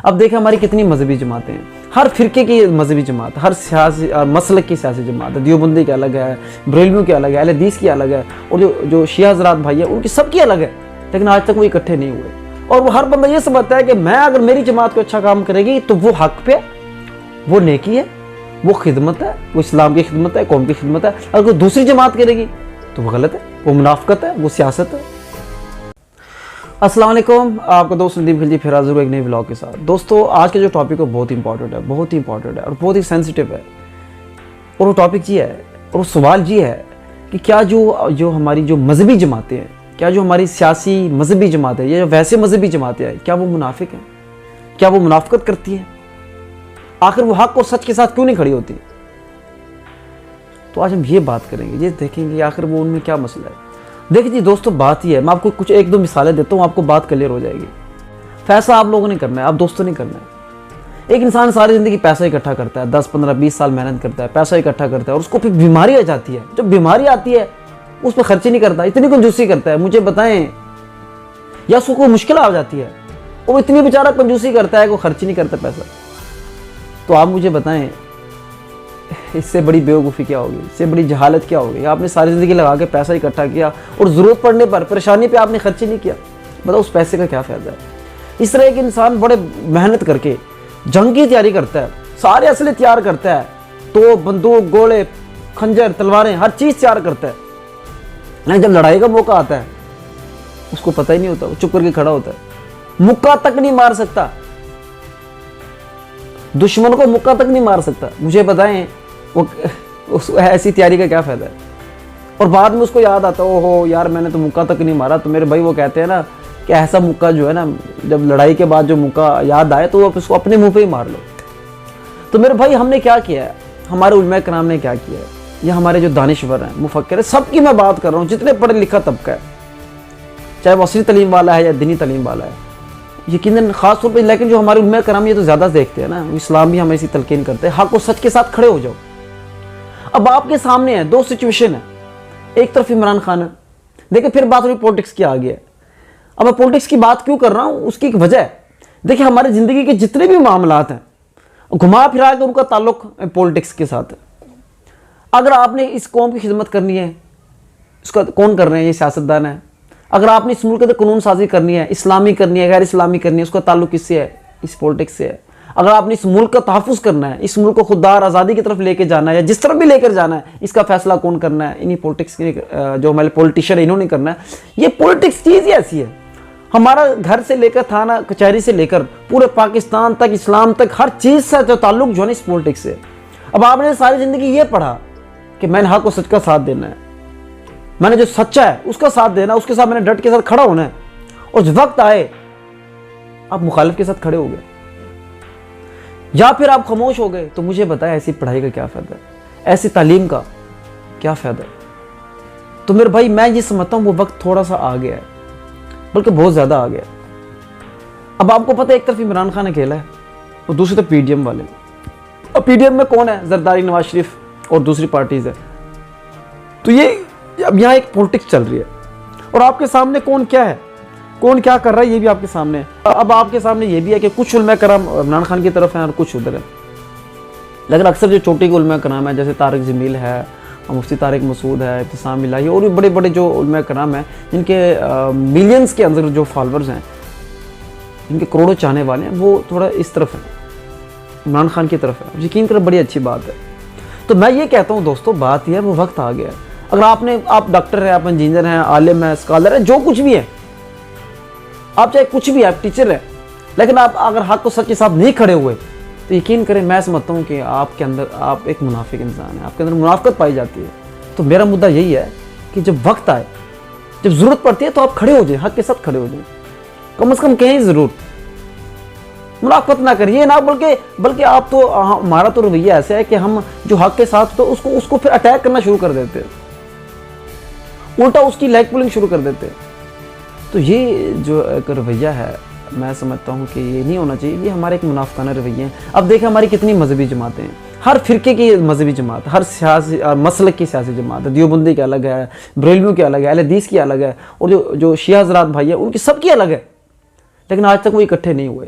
اب دیکھیں ہماری کتنی مذہبی جماعتیں ہیں، ہر فرقے کی مذہبی جماعت، ہر سیاسی مسلک کی سیاسی جماعت ہے، دیوبندی کی الگ ہے، بریلویوں کی الگ ہے، اہل حدیث کی الگ ہے، اور جو شیعہ حضرات بھائی ہیں ان کی سب کی الگ ہے، لیکن آج تک وہ اکٹھے نہیں ہوئے۔ اور وہ ہر بندہ یہ سمجھتا ہے کہ میں اگر میری جماعت کو اچھا کام کرے گی تو وہ حق پہ، وہ نیکی ہے، وہ خدمت ہے، وہ اسلام کی خدمت ہے، قوم کی خدمت ہے۔ اگر کوئی دوسری جماعت کرے گی تو وہ غلط ہے، وہ منافقت ہے، وہ سیاست ہے۔ السلام علیکم، آپ کا دوست ندیم خلجی پھر حاضر ہوں ایک نئے ولاگ کے ساتھ۔ دوستو آج کا جو ٹاپک ہے بہت امپورٹنٹ ہے، بہت ہی امپورٹنٹ ہے اور بہت ہی سینسٹیو ہے، اور وہ ٹاپک یہ ہے اور وہ سوال یہ ہے کہ کیا جو ہماری جو مذہبی جماعتیں ہیں، کیا جو ہماری سیاسی مذہبی جماعتیں یا ویسے مذہبی جماعتیں ہیں، کیا وہ منافق ہیں؟ کیا وہ منافقت کرتی ہیں؟ آخر وہ حق اور سچ کے ساتھ کیوں نہیں کھڑی ہوتی؟ تو آج ہم یہ بات کریں گے، یہ دیکھیں گے آخر وہ ان میں کیا مسئلہ ہے۔ دیکھیں جی دوستو، بات یہ ہے، میں آپ کو کچھ ایک دو مثالیں دیتا ہوں، آپ کو بات کلیئر ہو جائے گی۔ فیصلہ آپ لوگوں نے کرنا ہے، آپ دوستوں نے کرنا ہے۔ ایک انسان ساری زندگی پیسہ اکٹھا کرتا ہے، 10 15 20 سال محنت کرتا ہے، پیسہ اکٹھا کرتا ہے، اور اس کو پھر بیماری آ جاتی ہے۔ جب بیماری آتی ہے اس پہ خرچ ہی نہیں کرتا، اتنی کنجوسی کرتا ہے، مجھے بتائیں، یا اس کو کوئی مشکل آ جاتی ہے، وہ اتنی بیچارہ کنجوسی کرتا ہے کہ وہ خرچ ہی نہیں کرتا پیسہ۔ تو آپ مجھے بتائیں اس سے بڑی بیوقوفی کیا ہوگی، اس سے بڑی جہالت کیا ہوگی؟ آپ نے ساری زندگی لگا کے پیسہ اکٹھا کیا اور ضرورت پڑنے پر، پریشانی پہ آپ نے خرچ ہی نہیں کیا، بتاؤ اس پیسے کا کیا فائدہ ہے؟ اس طرح ایک انسان بڑے محنت کر کے جنگ کی تیاری کرتا ہے، سارے اسلحے تیار کرتا ہے، تو بندوق، گوڑے، خنجر، تلواریں، ہر چیز تیار کرتا ہے، لیکن جب لڑائی کا موقع آتا ہے اس کو پتہ ہی نہیں ہوتا، وہ چپ کر کے کھڑا ہوتا ہے، مکہ تک نہیں مار سکتا، دشمن کو مکہ تک نہیں مار سکتا۔ مجھے بتائیں وہ ایسی تیاری کا کیا فائدہ ہے؟ اور بعد میں اس کو یاد آتا ہے، اوہو یار میں نے تو مکہ تک نہیں مارا۔ تو میرے بھائی وہ کہتے ہیں نا کہ ایسا مکہ جو ہے نا، جب لڑائی کے بعد جو مکہ یاد آئے تو اس کو اپنے منہ پہ ہی مار لو۔ تو میرے بھائی ہم نے کیا کیا ہے، ہمارے علماء کرام نے کیا کیا ہے، یا ہمارے جو دانشور ہیں، مفکر ہیں، سب کی میں بات کر رہا ہوں، جتنے پڑھے لکھا طبقہ ہے، چاہے وہ عصری تعلیم والا ہے یا دینی تعلیم والا ہے، یقیناً خاص طور پہ، لیکن جو ہمارے علماء کرام یہ تو زیادہ دیکھتے ہیں نا، اسلام بھی ہمیں اسی تلقین کرتے ہیں، حق و سچ کے ساتھ کھڑے ہو جاؤ۔ اب آپ کے سامنے ہے دو سچویشن ہے، ایک طرف عمران خان ہے، دیکھیں پھر بات ہوئی پولیٹکس کی آگے ہے۔ اب میں پولیٹکس کی بات کیوں کر رہا ہوں، اس کی ایک وجہ ہے۔ دیکھیں ہماری زندگی کے جتنے بھی معاملات ہیں، گھما پھرا کے ان کا تعلق پولیٹکس کے ساتھ ہے۔ اگر آپ نے اس قوم کی خدمت کرنی ہے، اس کا کون کر رہے ہیں؟ یہ سیاستدان ہے۔ اگر آپ نے اس ملک کے قانون سازی کرنی ہے، اسلامی کرنی ہے، غیر اسلامی کرنی ہے، اس کا تعلق کس سے ہے؟ اس پولیٹکس سے ہے۔ اگر آپ نے اس ملک کا تحفظ کرنا ہے، اس ملک کو خوددار آزادی کی طرف لے کے جانا ہے، یا جس طرف بھی لے کر جانا ہے، اس کا فیصلہ کون کرنا ہے؟ انہی پولیٹکس کے جو ہمارے پولیٹیشین ہیں انہوں نے کرنا ہے۔ یہ پولیٹکس چیز ہی ایسی ہے، ہمارا گھر سے لے کر تھانہ کچہری سے لے کر پورے پاکستان تک، اسلام تک، ہر چیز سے جو تعلق جو ہے نا اس پولیٹکس سے۔ اب آپ نے ساری زندگی یہ پڑھا کہ میں نے حق و سچ کا ساتھ دینا ہے، میں نے جو سچا ہے اس کا ساتھ دینا، اس کے ساتھ میں نے ڈٹ کے ساتھ کھڑا ہونا ہے، اور جب وقت آئے آپ مخالف کے ساتھ کھڑے ہو گئے یا پھر آپ خاموش ہو گئے، تو مجھے بتائیں ایسی پڑھائی کا کیا فائدہ ہے، ایسی تعلیم کا کیا فائدہ ہے؟ تو میرے بھائی میں یہ سمجھتا ہوں وہ وقت تھوڑا سا آ گیا ہے، بلکہ بہت زیادہ آ گیا ہے۔ اب آپ کو پتہ ہے ایک طرف عمران خان اکیلا ہے اور دوسری طرف پی ڈی ایم والے۔ اب پی ڈی ایم میں کون ہے؟ زرداری، نواز شریف اور دوسری پارٹیز ہے۔ تو یہ اب یہاں ایک پولیٹکس چل رہی ہے، اور آپ کے سامنے کون کیا ہے، کون کیا کر رہا ہے، یہ بھی آپ کے سامنے ہے۔ اب آپ کے سامنے یہ بھی ہے کہ کچھ علماء کرام عمران خان کی طرف ہیں اور کچھ ادھر ہیں، لیکن اکثر جو چوٹی کے علماء کرام ہیں، جیسے طارق جمیل ہے، مفتی طارق مسعود ہے، ابتسام الہی، اور بھی بڑے بڑے جو علماء کرام ہیں جن کے ملینز کے اندر جو فالورز ہیں، جن کے کروڑوں چاہنے والے ہیں، وہ تھوڑا اس طرف ہیں، عمران خان کی طرف ہے۔ یقین کریں بڑی اچھی بات ہے۔ تو میں یہ کہتا ہوں دوستو، بات یہ ہے وہ وقت آ گیا ہے۔ اگر آپ ڈاکٹر ہیں، آپ انجینئر ہیں، عالم ہیں، اسکالر ہیں، جو کچھ بھی ہے، آپ چاہے کچھ بھی آپ ٹیچر ہیں، لیکن آپ اگر حق و سچ کے ساتھ نہیں کھڑے ہوئے تو یقین کریں میں سمجھتا ہوں کہ آپ کے اندر آپ ایک منافق انسان ہیں، آپ کے اندر منافقت پائی جاتی ہے۔ تو میرا مدعا یہی ہے کہ جب وقت آئے، جب ضرورت پڑتی ہے تو آپ کھڑے ہو جائیں، حق کے ساتھ کھڑے ہو جائیں، کم از کم کہیں ضرور منافقت نہ کریے نہ، بلکہ آپ تو، ہمارا تو رویہ ایسا ہے کہ ہم جو حق کے ساتھ تو اس کو پھر اٹیک کرنا شروع کر دیتے ہیں، الٹا اس کی لیگ پولنگ شروع کر دیتے ہیں۔ تو یہ جو ایک رویہ ہے میں سمجھتا ہوں کہ یہ نہیں ہونا چاہیے، یہ ہمارے ایک منافقانہ رویے ہیں۔ اب دیکھیں ہماری کتنی مذہبی جماعتیں ہیں، ہر فرقے کی مذہبی جماعت، ہر سیاسی مسلک کی سیاسی جماعت ہے، دیوبندی کی الگ ہے، بریلویوں کی الگ ہے، اہل حدیث کی الگ ہے، اور جو شیعہ حضرات بھائی ہیں ان کی سب کی الگ ہے، لیکن آج تک وہ اکٹھے نہیں ہوئے۔